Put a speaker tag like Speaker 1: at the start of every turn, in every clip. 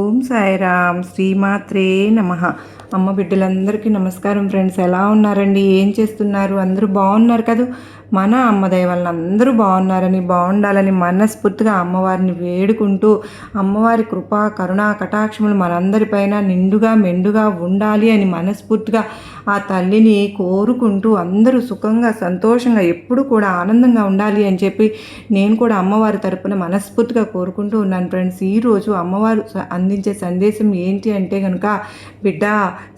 Speaker 1: ఓం సాయిరామ్ శ్రీమాత్రే నమః. అమ్మ బిడ్డలందరికీ నమస్కారం ఫ్రెండ్స్. ఎలా ఉన్నారండి? ఏం చేస్తున్నారు? అందరూ బాగున్నారు కదా? మన అమ్మ దయ వలన అందరూ బాగున్నారని, బాగుండాలని మనస్ఫూర్తిగా అమ్మవారిని వేడుకుంటూ, అమ్మవారి కృపా కరుణా కటాక్షములు మనందరిపైన నిండుగా మెండుగా ఉండాలి అని మనస్ఫూర్తిగా ఆ తల్లిని కోరుకుంటూ, అందరూ సుఖంగా సంతోషంగా ఎప్పుడు కూడా ఆనందంగా ఉండాలి అని చెప్పి నేను కూడా అమ్మవారి తరపున మనస్ఫూర్తిగా కోరుకుంటూ ఉన్నాను ఫ్రెండ్స్. ఈరోజు అమ్మవారు అందించే సందేశం ఏంటి అంటే కనుక, బిడ్డ,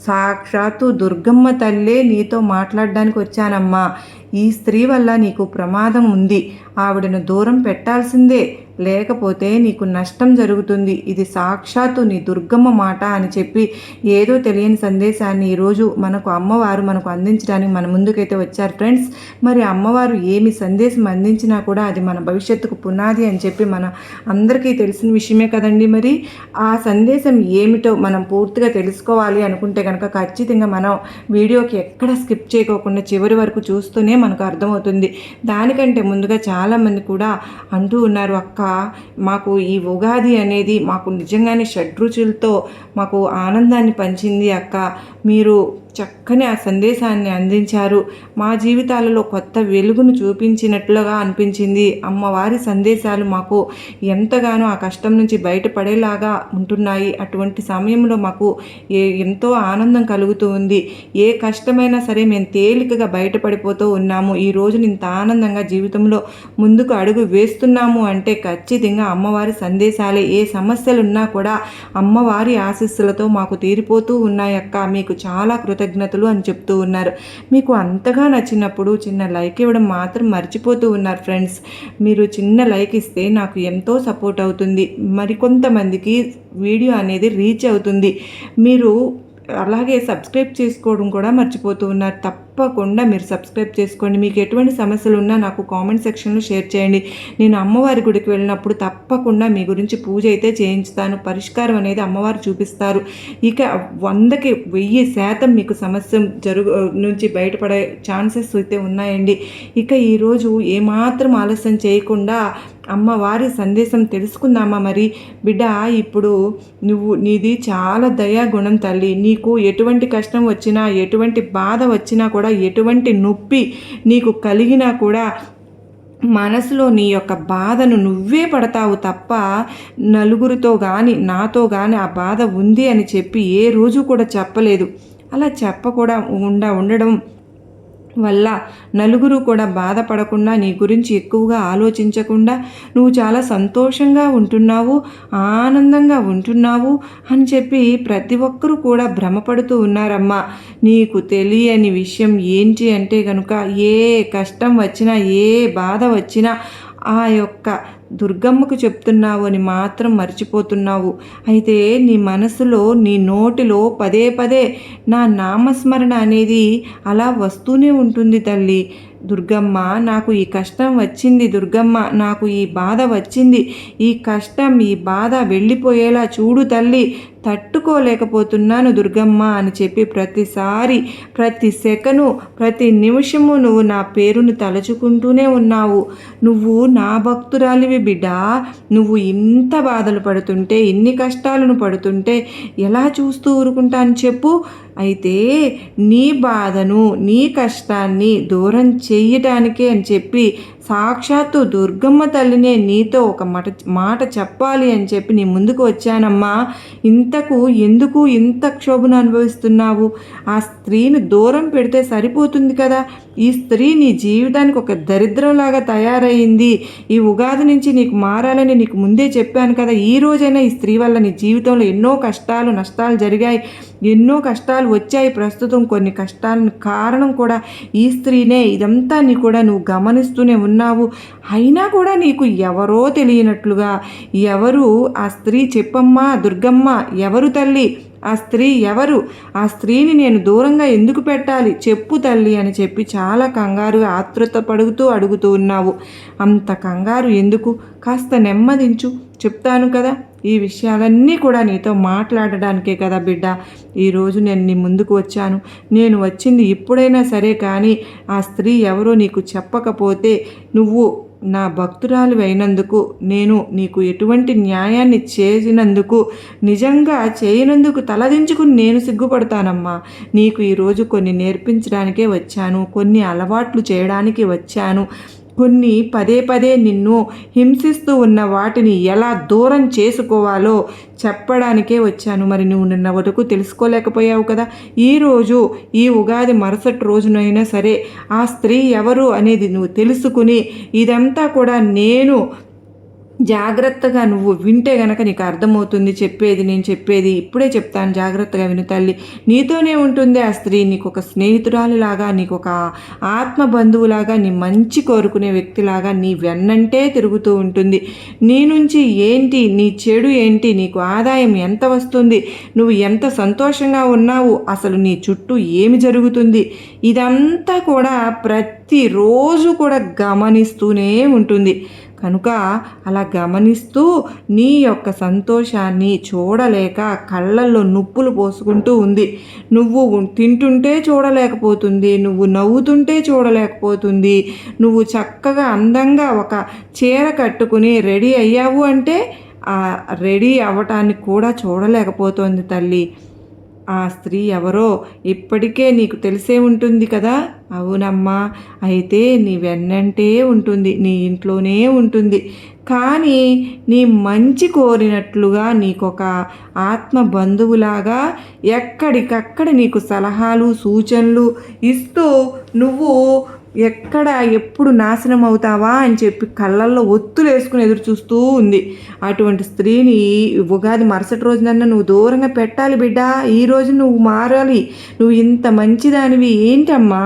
Speaker 1: సాక్షాత్తు దుర్గమ్మ తల్లే నీతో మాట్లాడడానికి వచ్చానమ్మా. ఈ స్త్రీ వల్ల నీకు ప్రమాదం ఉంది. ఆవిడను దూరం పెట్టాల్సిందే, లేకపోతే నీకు నష్టం జరుగుతుంది. ఇది సాక్షాత్తు నీ దుర్గమ్మ మాట అని చెప్పి ఏదో తెలియని సందేశాన్ని ఈరోజు అమ్మవారు మనకు అందించడానికి మన ముందుకైతే వచ్చారు ఫ్రెండ్స్. మరి అమ్మవారు ఏమి సందేశం అందించినా కూడా అది మన భవిష్యత్తుకు పునాది అని చెప్పి మన అందరికీ తెలిసిన విషయమే కదండి. మరి ఆ సందేశం ఏమిటో మనం పూర్తిగా తెలుసుకోవాలి అనుకుంటే కనుక ఖచ్చితంగా మనం వీడియోకి ఎక్కడ స్కిప్ చేయకోకుండా చివరి వరకు చూస్తూనే మనకు అర్థమవుతుంది. దానికంటే ముందుగా చాలామంది కూడా అంటూ ఉన్నారు, అక్క మాకు ఈ ఉగాది అనేది మాకు నిజంగానే షడ్రుచులతో మాకు ఆనందాన్ని పంచింది అక్క. మీరు చక్కని ఆ సందేశాన్ని అందించారు. మా జీవితాలలో కొత్త వెలుగును చూపించినట్లుగా అనిపించింది. అమ్మవారి సందేశాలు మాకు ఎంతగానో ఆ కష్టం నుంచి బయటపడేలాగా ఉంటున్నాయి. అటువంటి సమయంలో మాకు ఎంతో ఆనందం కలుగుతూ ఉంది. ఏ కష్టమైనా సరే మేము తేలికగా బయటపడిపోతూ ఉన్నాము. ఈ రోజు ఇంత ఆనందంగా జీవితంలో ముందుకు అడుగు వేస్తున్నాము అంటే ఖచ్చితంగా అమ్మవారి సందేశాలే. ఏ సమస్యలున్నా కూడా అమ్మవారి ఆశీస్సులతో మాకు తీరిపోతూ ఉన్నాయక్క. మీకు చాలా కృతజ్ఞతలు అని చెప్తూ ఉన్నారు. మీకు అంతగా నచ్చినప్పుడు చిన్న లైక్ ఇవ్వడం మాత్రం మర్చిపోతూ ఉన్నారు ఫ్రెండ్స్. మీరు చిన్న లైక్ ఇస్తే నాకు ఎంతో సపోర్ట్ అవుతుంది. మరికొంతమందికి వీడియో అనేది రీచ్ అవుతుంది. మీరు అలాగే సబ్స్క్రైబ్ చేసుకోవడం కూడా మర్చిపోతూ ఉన్నారు. తప్పకుండా మీరు సబ్స్క్రైబ్ చేసుకోండి. మీకు ఎటువంటి సమస్యలు ఉన్నా నాకు కామెంట్ సెక్షన్లో షేర్ చేయండి. నేను అమ్మవారి గుడికి వెళ్ళినప్పుడు తప్పకుండా మీ గురించి పూజ అయితే చేయించుతాను. పరిష్కారం అనేది అమ్మవారు చూపిస్తారు. ఇక 100కి 1000% మీకు సమస్య నుంచి బయటపడే ఛాన్సెస్ అయితే ఉన్నాయండి. ఇక ఈరోజు ఏమాత్రం ఆలస్యం చేయకుండా అమ్మవారి సందేశం తెలుసుకుందామా? మరి బిడ్డ, ఇప్పుడు నీది చాలా దయాగుణం తల్లి. నీకు ఎటువంటి కష్టం వచ్చినా, ఎటువంటి బాధ వచ్చినా కూడా, ఎటువంటి నొప్పి నీకు కలిగినా కూడా మనసులో నీ యొక్క బాధను నువ్వే పడతావు తప్ప నలుగురితో కానీ నాతో కానీ ఆ బాధ ఉంది అని చెప్పి ఏ రోజు కూడా చెప్పలేదు. అలా చెప్పకుండా ఉండడం వల్ల నలుగురు కూడా బాధపడకుండా, నీ గురించి ఎక్కువగా ఆలోచించకుండా నువ్వు చాలా సంతోషంగా ఉంటున్నావు, ఆనందంగా ఉంటున్నావు అని చెప్పి ప్రతి ఒక్కరూ కూడా భ్రమపడుతూ ఉన్నారమ్మా. నీకు తెలియని విషయం ఏంటి అంటే కనుక, ఏ కష్టం వచ్చినా, ఏ బాధ వచ్చినా ఆ యొక్క దుర్గమ్మకు చెప్తున్నావు అని మాత్రం మర్చిపోతున్నావు. అయితే నీ మనసులో, నీ నోటిలో పదే పదే నా నామస్మరణ అనేది అలా వస్తూనే ఉంటుంది తల్లి. దుర్గమ్మ, నాకు ఈ కష్టం వచ్చింది, దుర్గమ్మ నాకు ఈ బాధ వచ్చింది, ఈ కష్టం ఈ బాధ వెళ్ళిపోయేలా చూడు తల్లి, తట్టుకోలేకపోతున్నాను దుర్గమ్మ అని చెప్పి ప్రతిసారి, ప్రతి సెకను, ప్రతి నిమిషము నువ్వు నా పేరును తలుచుకుంటూనే ఉన్నావు. నువ్వు నా భక్తురాలివి బిడ్డ. నువ్వు ఇంత బాధలు పడుతుంటే, ఇన్ని కష్టాలను పడుతుంటే ఎలా చూస్తూ ఊరుకుంటాను చెప్పు? అయితే నీ బాధను, నీ కష్టాన్ని దూరం చెయ్యటానికే అని చెప్పి సాక్షాత్తు దుర్గమ్మ తల్లినే నీతో ఒక మాట చెప్పాలి అని చెప్పి నీ ముందుకు వచ్చానమ్మా. ఎందుకు ఇంత క్షోభను అనుభవిస్తున్నావు? ఆ స్త్రీని దూరం పెడితే సరిపోతుంది కదా. ఈ స్త్రీ నీ జీవితానికి ఒక దరిద్రంలాగా తయారయ్యింది. ఈ ఉగాది నుంచి నీకు మారాలని నీకు ముందే చెప్పాను కదా. ఈ రోజైనా ఈ స్త్రీ వల్ల నీ జీవితంలో ఎన్నో కష్టాలు నష్టాలు జరిగాయి, ఎన్నో కష్టాలు వచ్చాయి. ప్రస్తుతం కొన్ని కష్టాలను కారణం కూడా ఈ స్త్రీనే. ఇదంతా కూడా నువ్వు గమనిస్తూనే ఉన్నావు. అయినా కూడా నీకు ఎవరో తెలియనట్లుగా, ఎవరు ఆ స్త్రీ చెప్పమ్మా దుర్గమ్మ, ఎవరు తల్లి ఆ స్త్రీ, ఎవరు ఆ స్త్రీని నేను దూరంగా ఎందుకు పెట్టాలి చెప్పు తల్లి అని చెప్పి చాలా కంగారుగా ఆతృత పడుతూ అడుగుతూ ఉన్నావు. అంత కంగారు ఎందుకు? కాస్త నెమ్మదించు, చెప్తాను కదా. ఈ విషయాలన్నీ కూడా నీతో మాట్లాడడానికే కదా బిడ్డ ఈరోజు నేను నీ ముందుకు వచ్చాను. నేను వచ్చింది ఇప్పుడైనా సరే కానీ ఆ స్త్రీ ఎవరో నీకు చెప్పకపోతే నువ్వు నా భక్తురాలు అయినందుకు, నేను నీకు ఎటువంటి న్యాయాన్ని చేసినందుకు, నిజంగా చేయనందుకు తలదించుకుని నేను సిగ్గుపడతానమ్మా. నీకు ఈరోజు కొన్ని నేర్పించడానికే వచ్చాను, కొన్ని అలవాట్లు చేయడానికి వచ్చాను, కొన్ని పదే పదే నిన్ను హింసిస్తూ ఉన్న వాటిని ఎలా దూరం చేసుకోవాలో చెప్పడానికే వచ్చాను. మరి నువ్వు నిన్న వరకు తెలుసుకోలేకపోయావు కదా. ఈరోజు ఈ ఉగాది మరుసటి రోజునైనా సరే ఆ స్త్రీ ఎవరు అనేది నువ్వు తెలుసుకుని, ఇదంతా కూడా నేను జాగ్రత్తగా నువ్వు వింటే గనక నీకు అర్థమవుతుంది. నేను చెప్పేది ఇప్పుడే చెప్తాను, జాగ్రత్తగా విను తల్లి. నీతోనే ఉంటుంది ఆ స్త్రీ, నీకు ఒక స్నేహితురాలిలాగా, నీకు ఒక ఆత్మ బంధువులాగా, నీ మంచి కోరుకునే వ్యక్తిలాగా నీ వెన్నంటే తిరుగుతూ ఉంటుంది. నీ నుంచి ఏంటి, నీ చెడు ఏంటి, నీకు ఆదాయం ఎంత వస్తుంది, నువ్వు ఎంత సంతోషంగా ఉన్నావు, అసలు నీ చుట్టూ ఏమి జరుగుతుంది, ఇదంతా కూడా ప్రతిరోజు కూడా గమనిస్తూనే ఉంటుంది. కనుక అలా గమనిస్తూ నీ యొక్క సంతోషాన్ని చూడలేక కళ్ళల్లో నుప్పులు పోసుకుంటూ ఉంది. నువ్వు తింటుంటే చూడలేకపోతుంది, నువ్వు నవ్వుతుంటే చూడలేకపోతుంది, నువ్వు చక్కగా అందంగా ఒక చీర కట్టుకుని రెడీ అయ్యావు అంటే ఆ రెడీ అవ్వటానికి కూడా చూడలేకపోతుంది తల్లి. ఆ స్త్రీ ఎవరో ఇప్పటికే నీకు తెలిసే ఉంటుంది కదా. అవునమ్మా, అయితే నీ వెన్నంటే ఉంటుంది, నీ ఇంట్లోనే ఉంటుంది. కానీ నీ మంచి కోరినట్లుగా నీకొక ఆత్మ బంధువులాగా ఎక్కడికక్కడ నీకు సలహాలు సూచనలు ఇస్తూ నువ్వు ఎక్కడ ఎప్పుడు నాశనం అవుతావా అని చెప్పి కళ్ళల్లో ఒత్తులు వేసుకుని ఎదురు చూస్తూ ఉంది. అటువంటి స్త్రీని ఉగాది మరుసటి రోజునన్నా నువ్వు దూరంగా పెట్టాలి బిడ్డ. ఈరోజు నువ్వు మారాలి. నువ్వు ఇంత మంచిదానివి ఏంటమ్మా,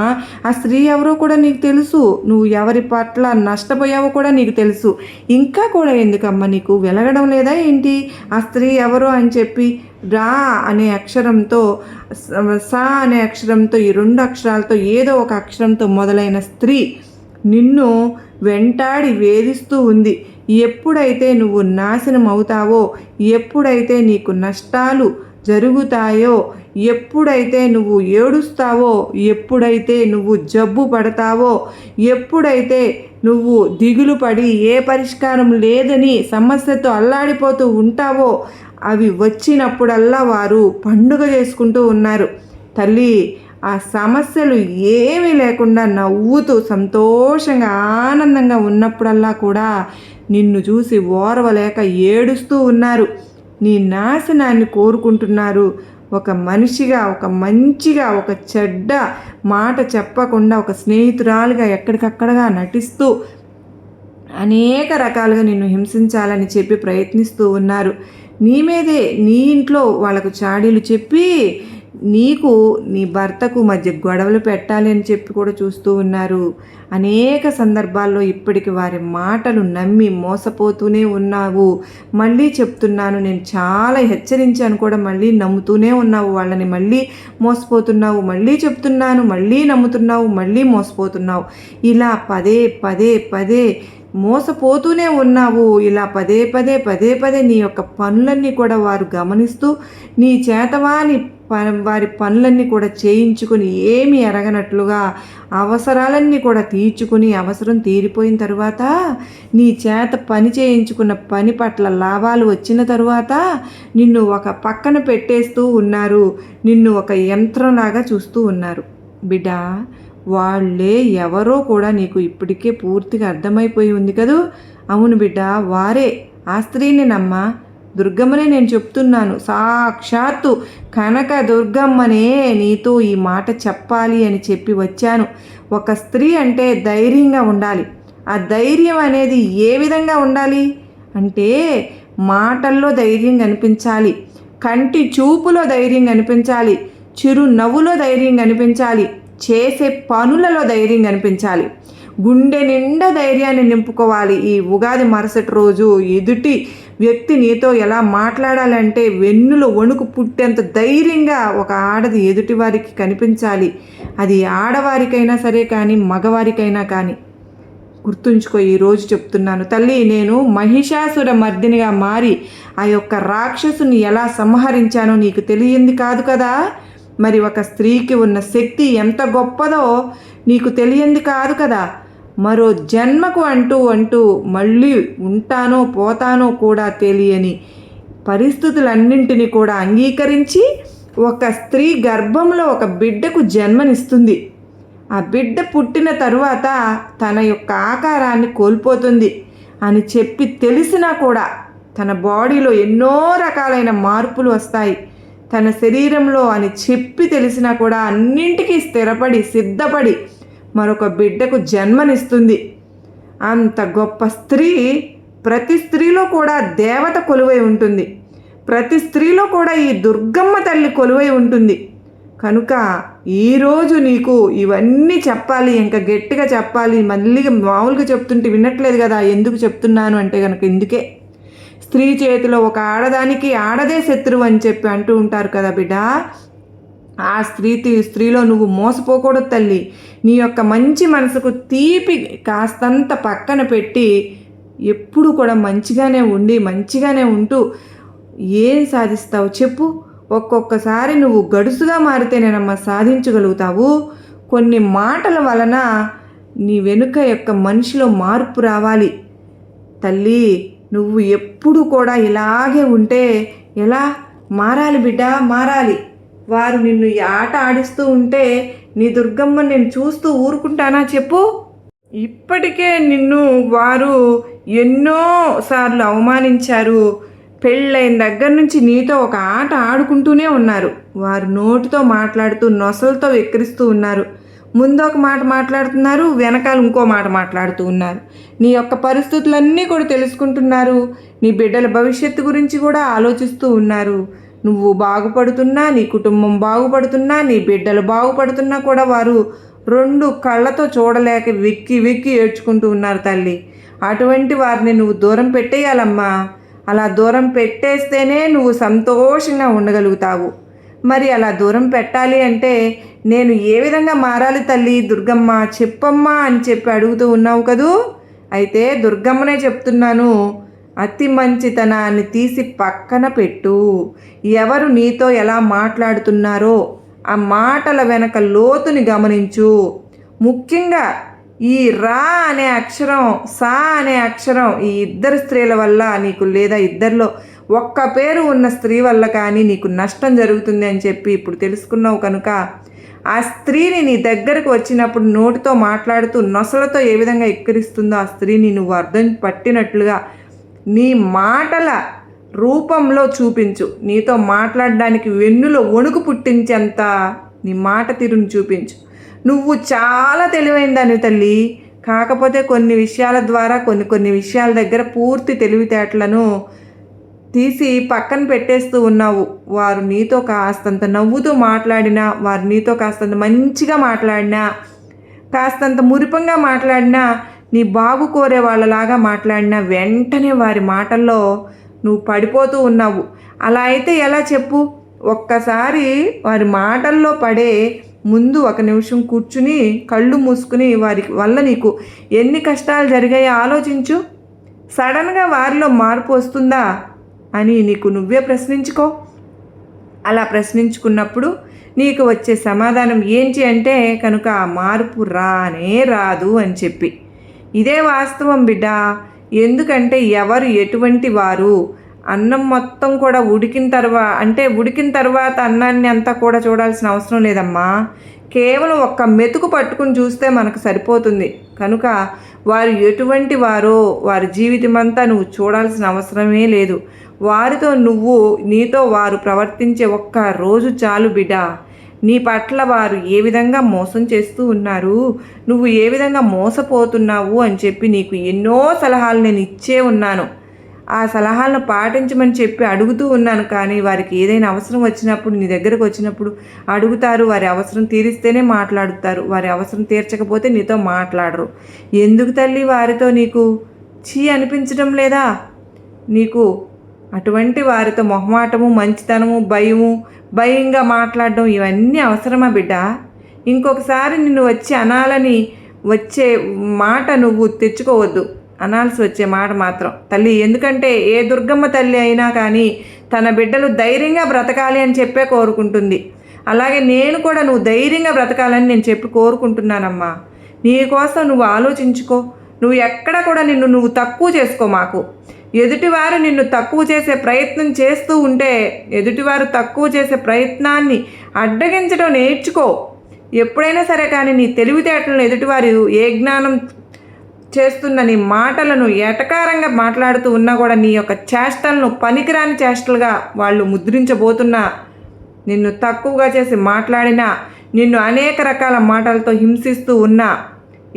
Speaker 1: ఆ స్త్రీ ఎవరో కూడా నీకు తెలుసు, నువ్వు ఎవరి పట్ల నష్టపోయావో కూడా నీకు తెలుసు. ఇంకా కూడా ఎందుకమ్మా నీకు వెలగడం లేదా ఏంటి ఆ స్త్రీ ఎవరో అని చెప్పి? రా అనే అక్షరంతో, సా అనే అక్షరంతో, ఈ 2 అక్షరాలతో ఏదో ఒక అక్షరంతో మొదలైన స్త్రీ నిన్ను వెంటాడి వేధిస్తూ ఉంది. ఎప్పుడైతే నువ్వు నాశనం అవుతావో, ఎప్పుడైతే నీకు నష్టాలు జరుగుతాయో, ఎప్పుడైతే నువ్వు ఏడుస్తావో, ఎప్పుడైతే నువ్వు జబ్బు పడతావో, ఎప్పుడైతే నువ్వు దిగులు పడి ఏ పరిష్కారం లేదని సమస్యతో అల్లాడిపోతూ ఉంటావో, అవి వచ్చినప్పుడల్లా వారు పండుగ చేసుకుంటూ ఉన్నారు తల్లి. ఆ సమస్యలు ఏమీ లేకుండా నవ్వుతూ సంతోషంగా ఆనందంగా ఉన్నప్పుడల్లా కూడా నిన్ను చూసి ఓర్వలేక ఏడుస్తూ ఉన్నారు. నీ నాశనాన్ని కోరుకుంటున్నారు. ఒక మనిషిగా, ఒక మంచిగా, ఒక చెడ్డ మాట చెప్పకుండా ఒక స్నేహితురాలుగా ఎక్కడికక్కడగా నటిస్తూ అనేక రకాలుగా నిన్ను హింసించాలని చెప్పి ప్రయత్నిస్తూ ఉన్నారు. నీ మీదే, నీ ఇంట్లో వాళ్ళకు చాడీలు చెప్పి నీకు నీ భర్తకు మధ్య గొడవలు పెట్టాలి అని చెప్పి కూడా చూస్తూ ఉన్నారు. అనేక సందర్భాల్లో ఇప్పటికి వారి మాటలు నమ్మి మోసపోతూనే ఉన్నావు. మళ్ళీ చెప్తున్నాను, నేను చాలా హెచ్చరించాను కూడా, మళ్ళీ నమ్ముతూనే ఉన్నావు వాళ్ళని. మళ్ళీ మోసపోతున్నావు. మళ్ళీ చెప్తున్నాను, మళ్ళీ నమ్ముతున్నావు, మళ్ళీ మోసపోతున్నావు. ఇలా పదే పదే పదే మోసపోతూనే ఉన్నావు. ఇలా పదే పదే నీ యొక్క పనులన్నీ కూడా వారు గమనిస్తూ నీ చేతవాని వారి పనులన్నీ కూడా చేయించుకుని ఏమీ ఎరగనట్లుగా అవసరాలన్నీ కూడా తీర్చుకుని, అవసరం తీరిపోయిన తర్వాత నీ చేత పని చేయించుకున్న పని పట్ల లాభాలు వచ్చిన తరువాత నిన్ను ఒక పక్కన పెట్టేస్తూ ఉన్నారు. నిన్ను ఒక యంత్రంలాగా చూస్తూ ఉన్నారు. బిడ్డ, వాళ్ళే ఎవరో కూడా నీకు ఇప్పటికే పూర్తిగా అర్థమైపోయి ఉంది కదూ. అవును బిడ్డ, వారే. ఆ స్త్రీని నమ్మా, దుర్గమ్మనే నేను చెప్తున్నాను. సాక్షాత్తు కనక దుర్గమ్మనే నీతో ఈ మాట చెప్పాలి అని చెప్పి వచ్చాను. ఒక స్త్రీ అంటే ధైర్యంగా ఉండాలి. ఆ ధైర్యం అనేది ఏ విధంగా ఉండాలి అంటే, మాటల్లో ధైర్యం కనిపించాలి, కంటి చూపులో ధైర్యం కనిపించాలి, చిరు నవ్వులో ధైర్యం కనిపించాలి, చేసే పనులలో ధైర్యం కనిపించాలి, గుండె నిండా ధైర్యాన్ని నింపుకోవాలి. ఈ ఉగాది మరుసటి రోజు ఎదుటి వ్యక్తి నీతో ఎలా మాట్లాడాలంటే వెన్నులో వణుకు పుట్టేంత ధైర్యంగా ఒక ఆడది ఎదుటి వారికి కనిపించాలి. అది ఆడవారికైనా సరే కానీ, మగవారికైనా కానీ. గుర్తుంచుకో, ఈరోజు చెప్తున్నాను తల్లి. నేను మహిషాసుర మర్దినిగా మారి ఆ యొక్క రాక్షసుని ఎలా సంహరించానో నీకు తెలియంది కాదు కదా. మరి ఒక స్త్రీకి ఉన్న శక్తి ఎంత గొప్పదో నీకు తెలియంది కాదు కదా. మరో జన్మకు అంటూ మళ్ళీ ఉంటానో పోతానో కూడా తెలియని పరిస్థితులన్నింటినీ కూడా అంగీకరించి ఒక స్త్రీ గర్భంలో ఒక బిడ్డకు జన్మనిస్తుంది. ఆ బిడ్డ పుట్టిన తరువాత తన యొక్క ఆకారాన్ని కోల్పోతుంది అని చెప్పి తెలిసినా కూడా తన బాడీలో ఎన్నో రకాలైన మార్పులు వస్తాయి తన శరీరంలో అని చెప్పి తెలిసినా కూడా అన్నింటికీ స్థిరపడి సిద్ధపడి మరొక బిడ్డకు జన్మనిస్తుంది. అంత గొప్ప స్త్రీ ప్రతి స్త్రీలో కూడా దేవత కొలువై ఉంటుంది. ప్రతి స్త్రీలో కూడా ఈ దుర్గమ్మ తల్లి కొలువై ఉంటుంది. కనుక ఈరోజు నీకు ఇవన్నీ చెప్పాలి, ఇంకా గట్టిగా చెప్పాలి. మళ్ళీ మామూలుగా చెప్తుంటే వినట్లేదు కదా, ఎందుకు చెప్తున్నాను అంటే కనుక ఇందుకే. స్త్రీ చేతిలో ఒక ఆడదానికి ఆడదే శత్రువు అని చెప్పి అంటూ ఉంటారు కదా బిడ్డ. ఆ స్త్రీలో నువ్వు మోసపోకూడదు తల్లి. నీ యొక్క మంచి మనసుకు తీపి కాస్తంత పక్కన పెట్టి ఎప్పుడు కూడా మంచిగానే ఉంటూ ఏం సాధిస్తావు చెప్పు. ఒక్కొక్కసారి నువ్వు గడుసుగా మారితేనేనమ్మా సాధించగలుగుతావు. కొన్ని మాటల వలన నీ వెనుక యొక్క మనిషిలో మార్పు రావాలి తల్లి. నువ్వు ఎప్పుడు కూడా ఇలాగే ఉంటే ఎలా? మారాలి బిడ్డ, మారాలి. వారు నిన్ను ఈ ఆట ఆడిస్తూ ఉంటే నీ దుర్గమ్మ నేను చూస్తూ ఊరుకుంటానా చెప్పు? ఇప్పటికే నిన్ను వారు ఎన్నోసార్లు అవమానించారు. పెళ్ళైన దగ్గర నుంచి నీతో ఒక ఆట ఆడుకుంటూనే ఉన్నారు. వారు నోటితో మాట్లాడుతూ నొసలతో వెక్కిరిస్తూ ఉన్నారు. ముందు ఒక మాట మాట్లాడుతున్నారు, వెనకాల ఇంకో మాట మాట్లాడుతూ ఉన్నారు. నీ యొక్క పరిస్థితులన్నీ కూడా తెలుసుకుంటున్నారు. నీ బిడ్డల భవిష్యత్తు గురించి కూడా ఆలోచిస్తూ ఉన్నారు. నువ్వు బాగుపడుతున్నా, నీ కుటుంబం బాగుపడుతున్నా, నీ బిడ్డలు బాగుపడుతున్నా కూడా వారు రెండు కళ్ళతో చూడలేక వెక్కి ఏడ్చుకుంటూ ఉన్నారు తల్లి. అటువంటి వారిని నువ్వు దూరం పెట్టేయాలమ్మా. అలా దూరం పెట్టేస్తేనే నువ్వు సంతోషంగా ఉండగలుగుతావు. మరి అలా దూరం పెట్టాలి అంటే నేను ఏ విధంగా మారాలి తల్లి దుర్గమ్మ చెప్పమ్మా అని చెప్పి అడుగుతూ ఉన్నావు కదూ. అయితే దుర్గమ్మనే చెప్తున్నాను. అతి మంచితనాన్ని తీసి పక్కన పెట్టు. ఎవరు నీతో ఎలా మాట్లాడుతున్నారో ఆ మాటల వెనక లోతుని గమనించు. ముఖ్యంగా ఈ రా అనే అక్షరం, సా అనే అక్షరం ఈ ఇద్దరు స్త్రీల వల్ల నీకు, లేదా ఇద్దరిలో ఒక్క పేరు ఉన్న స్త్రీ వల్ల కానీ నీకు నష్టం జరుగుతుంది అని చెప్పి ఇప్పుడు తెలుసుకున్నావు. కనుక ఆ స్త్రీని నీ దగ్గరకు వచ్చినప్పుడు నోటితో మాట్లాడుతూ నొసలతో ఏ విధంగా ఎక్కిరిస్తుందో ఆ స్త్రీని నువ్వు అర్థం పట్టినట్లుగా నీ మాటల రూపంలో చూపించు. నీతో మాట్లాడడానికి వెన్నులో వణుకు పుట్టించేంత నీ మాట తీరును చూపించు. నువ్వు చాలా తెలివైందని తల్లి. కాకపోతే కొన్ని విషయాల ద్వారా కొన్ని విషయాల దగ్గర పూర్తి తెలివితేటలను తీసి పక్కన పెట్టేస్తూ ఉన్నావు. వారు నీతో కాస్తంత నవ్వుతూ మాట్లాడినా, వారు నీతో కాస్తంత మంచిగా మాట్లాడినా, కాస్తంత మురిపంగా మాట్లాడినా, నీ బాగు కోరే వాళ్ళలాగా మాట్లాడినా వెంటనే వారి మాటల్లో నువ్వు పడిపోతూ ఉన్నావు. అలా అయితే ఎలా చెప్పు? ఒక్కసారి వారి మాటల్లో పడే ముందు ఒక నిమిషం కూర్చుని కళ్ళు మూసుకుని వారి వల్ల నీకు ఎన్ని కష్టాలు జరిగాయో ఆలోచించు. సడన్గా వారిలో మార్పు వస్తుందా అని నీకు నువ్వే ప్రశ్నించుకో. అలా ప్రశ్నించుకున్నప్పుడు నీకు వచ్చే సమాధానం ఏంటి అంటే కనుక ఆ మార్పు రాదు అని చెప్పి. ఇదే వాస్తవం బిడ్డ. ఎందుకంటే ఎవరు ఎటువంటి వారు అన్నం మొత్తం కూడా ఉడికిన తర్వాత అన్నాన్ని అంతా కూడా చూడాల్సిన అవసరం లేదమ్మా. కేవలం ఒక్క మెతుకు పట్టుకుని చూస్తే మనకు సరిపోతుంది. కనుక వారు ఎటువంటి వారో వారి జీవితం అంతా నువ్వు చూడాల్సిన అవసరమే లేదు. నీతో వారు ప్రవర్తించే ఒక్క రోజు చాలు బిడ్డ. నీ పట్ల వారు ఏ విధంగా మోసం చేస్తూ ఉన్నారు, నువ్వు ఏ విధంగా మోసపోతున్నావు అని చెప్పి నీకు ఎన్నో సలహాలు నేను ఇచ్చే ఉన్నాను. ఆ సలహాలను పాటించమని చెప్పి అడుగుతూ ఉన్నాను. కానీ వారికి ఏదైనా అవసరం వచ్చినప్పుడు, నీ దగ్గరకు వచ్చినప్పుడు అడుగుతారు. వారి అవసరం తీరిస్తేనే మాట్లాడుతారు. వారి అవసరం తీర్చకపోతే నీతో మాట్లాడరు. ఎందుకు తల్లి వారితో నీకు అనిపించడం లేదా? నీకు అటువంటి వారితో మొహమాటము, మంచితనము, భయంగా మాట్లాడడం ఇవన్నీ అవసరమా బిడ్డ? ఇంకొకసారి నిన్ను అనాలని వచ్చే మాట నువ్వు తెచ్చుకోవద్దు. అనాల్సి వచ్చే మాట మాత్రం తల్లి. ఎందుకంటే ఏ దుర్గమ్మ తల్లి అయినా కానీ తన బిడ్డలు ధైర్యంగా బ్రతకాలి అని చెప్పే కోరుకుంటుంది. అలాగే నేను కూడా నువ్వు ధైర్యంగా బ్రతకాలని నేను చెప్పి కోరుకుంటున్నానమ్మా. నీ కోసం నువ్వు ఆలోచించుకో. నువ్వు ఎక్కడ కూడా నువ్వు తక్కువ చేసుకో మాకు. ఎదుటివారు నిన్ను తక్కువ చేసే ప్రయత్నం చేస్తూ ఉంటే ఎదుటివారు తక్కువ చేసే ప్రయత్నాన్ని అడ్డగించడం నేర్చుకో. ఎప్పుడైనా సరే కానీ నీ తెలివితేటలను ఎదుటివారు ఏ జ్ఞానం చేస్తున్న నీ మాటలను ఎటకారంగా మాట్లాడుతూ ఉన్నా కూడా నీ యొక్క చేష్టలను పనికిరాని చేష్టలుగా వాళ్ళు ముద్రించబోతున్నా, నిన్ను తక్కువగా చేసి మాట్లాడినా, నిన్ను అనేక రకాల మాటలతో హింసిస్తూ ఉన్నా,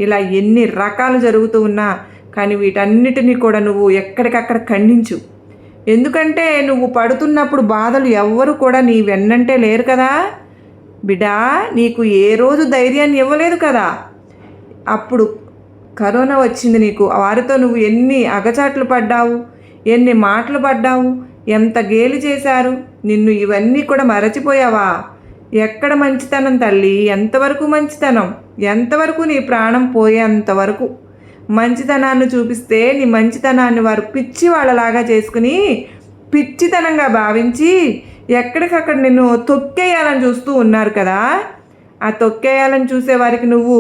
Speaker 1: ఇలా ఎన్ని రకాలు జరుగుతూ ఉన్నా కానీ వీటన్నిటినీ కూడా నువ్వు ఎక్కడికక్కడ ఖండించు. ఎందుకంటే నువ్వు పడుతున్నప్పుడు బాధలు ఎవ్వరు కూడా నీ వెన్నంటే లేరు కదా బిడ్డా. నీకు ఏ రోజు ధైర్యాన్ని ఇవ్వలేదు కదా. అప్పుడు కరోనా వచ్చింది నీకు. వారితో నువ్వు ఎన్ని అగచాట్లు పడ్డావు, ఎన్ని మాటలు పడ్డావు, ఎంత గేలి చేశారు నిన్ను. ఇవన్నీ కూడా మరచిపోయావా? ఎక్కడ మంచితనం తల్లి? ఎంతవరకు మంచితనం? ఎంతవరకు నీ ప్రాణం పోయేంతవరకు మంచితనాన్ని చూపిస్తే నీ మంచితనాన్ని వారు పిచ్చి వాళ్ళలాగా చేసుకుని పిచ్చితనంగా భావించి ఎక్కడికక్కడ నిన్ను తొక్కేయాలని చూస్తూ ఉన్నారు కదా. ఆ తొక్కేయాలని చూసే వారికి నువ్వు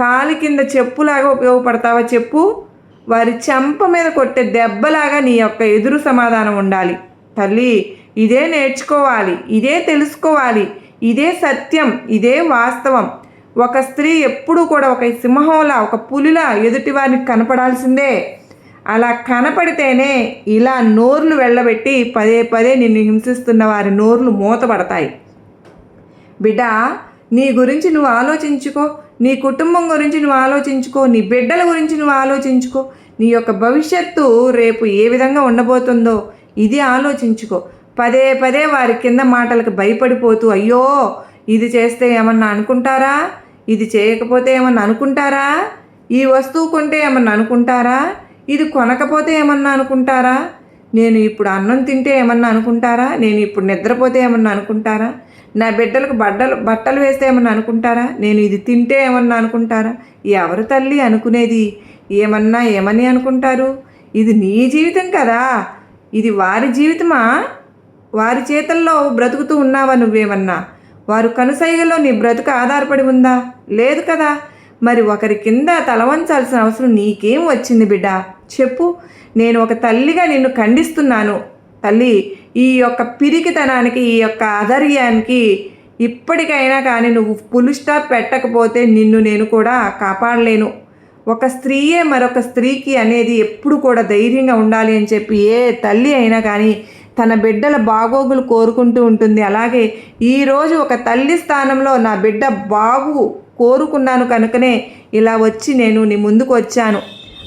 Speaker 1: కాలి కింద చెప్పులాగా ఉపయోగపడతావా చెప్పు? వారి చెంప మీద కొట్టే దెబ్బలాగా నీ యొక్క ఎదురు సమాధానం ఉండాలి తల్లి. ఇదే నేర్చుకోవాలి, ఇదే తెలుసుకోవాలి, ఇదే సత్యం, ఇదే వాస్తవం. ఒక స్త్రీ ఎప్పుడూ కూడా ఒక సింహంలా, ఒక పులిలా ఎదుటివారిని కనపడాల్సిందే. అలా కనపడితేనే ఇలా నోర్లు వెళ్ళబెట్టి పదే పదే నిన్ను హింసిస్తున్న వారి నోర్లు మూతపడతాయి. బిడ్డ, నీ గురించి నువ్వు ఆలోచించుకో. నీ కుటుంబం గురించి నువ్వు ఆలోచించుకో. నీ బిడ్డల గురించి నువ్వు ఆలోచించుకో. నీ యొక్క భవిష్యత్తు రేపు ఏ విధంగా ఉండబోతుందో ఇది ఆలోచించుకో. పదే పదే వారి కింద మాటలకు భయపడిపోతూ, అయ్యో ఇది చేస్తే ఏమన్నా అనుకుంటారా, ఇది చేయకపోతే ఏమన్నా అనుకుంటారా, ఈ వస్తువు కొంటే ఏమన్నా అనుకుంటారా, ఇది కొనకపోతే ఏమన్నా అనుకుంటారా, నేను ఇప్పుడు అన్నం తింటే ఏమన్నా అనుకుంటారా, నేను ఇప్పుడు నిద్రపోతే ఏమన్నా అనుకుంటారా, నా బిడ్డలకు బట్టలు వేస్తే ఏమన్నా అనుకుంటారా, నేను ఇది తింటే ఏమన్నా అనుకుంటారా? ఎవరు తల్లి అనుకునేది? ఏమని అనుకుంటారు? ఇది నీ జీవితం కదా, ఇది వారి జీవితమా? వారి చేతల్లో బ్రతుకుతూ ఉన్నావా నువ్వేమన్నా? వారు కనుసైగలో నీ బ్రతుకు ఆధారపడి ఉందా? లేదు కదా. మరి ఒకరి కింద తలవంచాల్సిన అవసరం నీకేం వచ్చింది బిడ్డ చెప్పు. నేను ఒక తల్లిగా నిన్ను ఖండిస్తున్నాను తల్లి. ఈ యొక్క పిరికితనానికి, ఈ యొక్క అధర్యానికి ఇప్పటికైనా కానీ నువ్వు ఫుల్ స్టాప్ పెట్టకపోతే నిన్ను నేను కూడా కాపాడలేను. ఒక స్త్రీయే మరొక స్త్రీకి అనేది ఎప్పుడు కూడా ధైర్యంగా ఉండాలి అని చెప్పి ఏ తల్లి అయినా కానీ తన బిడ్డల బాగోగులు కోరుకుంటూ ఉంటుంది. అలాగే ఈరోజు ఒక తల్లి స్థానంలో నా బిడ్డ బాగు కోరుకున్నాను కనుకనే ఇలా వచ్చి నేను నీ ముందుకు వచ్చాను.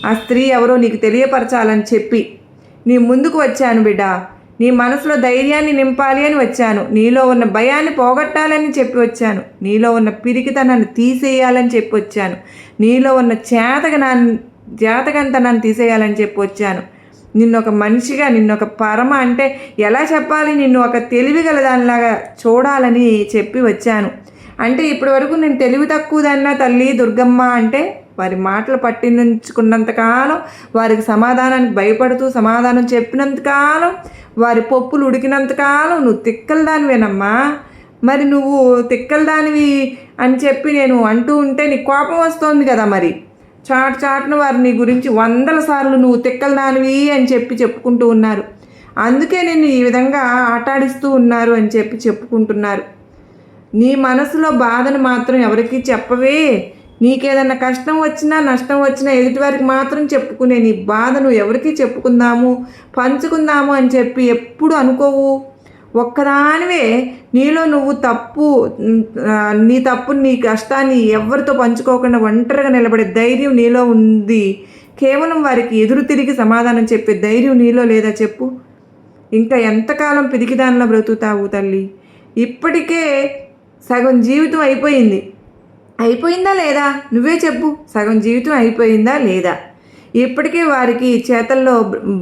Speaker 1: ఆ స్త్రీ ఎవరో నీకు తెలియపరచాలని చెప్పి నీ ముందుకు వచ్చాను బిడ్డ. నీ మనసులో ధైర్యాన్ని నింపాలి అని వచ్చాను. నీలో ఉన్న భయాన్ని పోగొట్టాలని చెప్పి వచ్చాను. నీలో ఉన్న పిరికితనాన్ని తీసేయాలని చెప్పి వచ్చాను. నీలో ఉన్న జాతకంతనాన్ని తీసేయాలని చెప్పి వచ్చాను. నిన్ను ఒక మనిషిగా, నిన్ను ఒక పరమ అంటే ఎలా చెప్పాలి, నిన్ను ఒక తెలివిగల దానిలాగా చూడాలని చెప్పి వచ్చాను. అంటే ఇప్పటి వరకు నేను తెలివి తక్కువదన్నా తల్లి దుర్గమ్మ అంటే వారి మాటలు పట్టించుకున్నంతకాలం, వారికి సమాధానానికి భయపడుతూ సమాధానం చెప్పినంతకాలం, వారి పప్పులు ఉడికినంతకాలం నువ్వు తిక్కల దానివేనమ్మా. మరి నువ్వు తిక్కల దానివి అని చెప్పి నేను అంటూ ఉంటే నీ కోపం వస్తోంది కదా. మరి చాటున వారు నీ గురించి 100 సార్లు నువ్వు తిక్కల దానివి అని చెప్పి చెప్పుకుంటూ ఉన్నారు. అందుకే నిన్ను ఈ విధంగా ఆటాడిస్తూ ఉన్నారు అని చెప్పి చెప్పుకుంటున్నారు. నీ మనసులో బాధను మాత్రం ఎవరికీ చెప్పవే. నీకేదన్నా కష్టం వచ్చినా నష్టం వచ్చినా ఎదుటివారికి మాత్రం చెప్పుకునే నీ బాధను ఎవరికి చెప్పుకుందాము, పంచుకుందాము అని చెప్పి ఎప్పుడు అనుకోవు. ఒక్కదానివే నీలో నువ్వు నీ తప్పు నీ కష్టాన్ని ఎవరితో పంచుకోకుండా ఒంటరిగా నిలబడే ధైర్యం నీలో ఉంది. కేవలం వారికి ఎదురు తిరిగి సమాధానం చెప్పే ధైర్యం నీలో లేదా చెప్పు. ఇంకా ఎంతకాలం పిరికిదానిలో బ్రతుకుతావు తల్లి? ఇప్పటికే సగం జీవితం అయిపోయిందా లేదా? నువ్వే చెప్పు, సగం జీవితం అయిపోయిందా లేదా? ఇప్పటికే వారికి చేతల్లో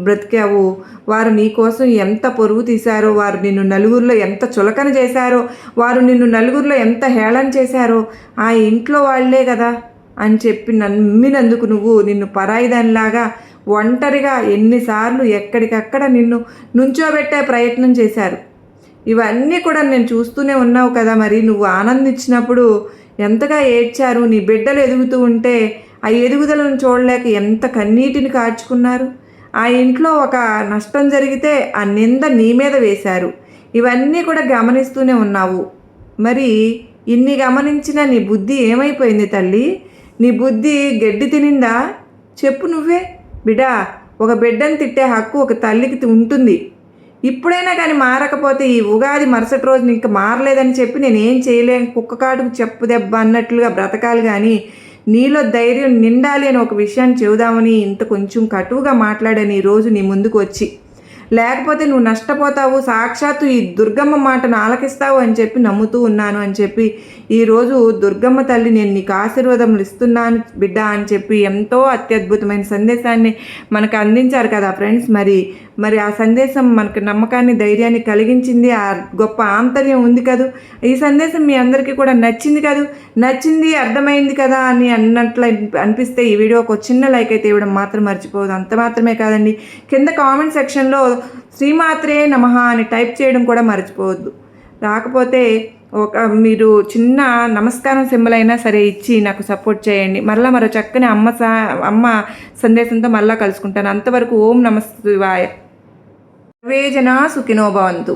Speaker 1: బ్రతికావు. వారు నీ కోసం ఎంత పొరుగు తీశారో, వారు నిన్ను నలుగురిలో ఎంత చులకన చేశారో, వారు నిన్ను నలుగురిలో ఎంత హేళన చేశారో ఆ ఇంట్లో వాళ్లే కదా అని చెప్పి నమ్మినందుకు నిన్ను పరాయిదానిలాగా ఒంటరిగా ఎన్నిసార్లు ఎక్కడికక్కడ నిన్ను నుంచోబెట్టే ప్రయత్నం చేశారు. ఇవన్నీ కూడా నేను చూస్తూనే ఉన్నావు కదా. మరి నువ్వు ఆనందించినప్పుడు ఎంతగా ఏడ్చారు. నీ బిడ్డలు ఎదుగుతూ ఉంటే ఆ ఎదుగుదలను చూడలేక ఎంత కన్నీటిని కార్చుకున్నారు. ఆ ఇంట్లో ఒక నష్టం జరిగితే ఆ నింద నీ మీద వేశారు. ఇవన్నీ కూడా గమనిస్తూనే ఉన్నావు. మరి ఇన్ని గమనించిన నీ బుద్ధి ఏమైపోయింది తల్లి? నీ బుద్ధి గడ్డి తినిందా? చెప్పు నువ్వే. బిడ్డా, ఒక బిడ్డను తిట్టే హక్కు ఒక తల్లికి ఉంటుంది. ఇప్పుడైనా కానీ మారకపోతే ఈ ఉగాది మరుసటి రోజున ఇంకా మారలేదని చెప్పి నేనేం చేయలేను, కుక్క కాటుకు చెప్పు దెబ్బ అన్నట్లుగా బ్రతకాలి. కానీ నీలో ధైర్యం నిండాలి అని ఒక విషయాన్ని చెబుదామని ఇంత కొంచెం కటువుగా మాట్లాడాను ఈరోజు నీ ముందుకు వచ్చి. లేకపోతే నువ్వు నష్టపోతావు, సాక్షాత్తు ఈ దుర్గమ్మ మాటను ఆలకిస్తావు అని చెప్పి నమ్ముతూ ఉన్నాను అని చెప్పి ఈరోజు దుర్గమ్మ తల్లి నేను నీకు ఆశీర్వాదములు ఇస్తున్నాను బిడ్డ అని చెప్పి ఎంతో అత్యద్భుతమైన సందేశాన్ని మనకు అందించారు కదా ఫ్రెండ్స్. మరి ఆ సందేశం మనకు నమ్మకాన్ని, ధైర్యాన్ని కలిగించింది. ఆ గొప్ప ఆంతర్యం ఉంది కదూ. ఈ సందేశం మీ అందరికీ కూడా నచ్చింది కదూ, నచ్చింది, అర్థమైంది కదా అని అన్నట్లు అనిపిస్తే ఈ వీడియోకి ఒక చిన్న లైక్ అయితే ఇవ్వడం మాత్రం మర్చిపోదు. అంత మాత్రమే కాదండి, కింద కామెంట్ సెక్షన్లో శ్రీమాత్రే నమః అని టైప్ చేయడం కూడా మర్చిపోవద్దు. రాకపోతే మీరు చిన్న నమస్కారం సింబల్ అయినా సరే ఇచ్చి నాకు సపోర్ట్ చేయండి. మరో చక్కని అమ్మ సందేశంతో మళ్ళీ కలుసుకుంటాను. అంతవరకు ఓం నమః శివాయ. సర్వే జనా సుఖినో భవంతు.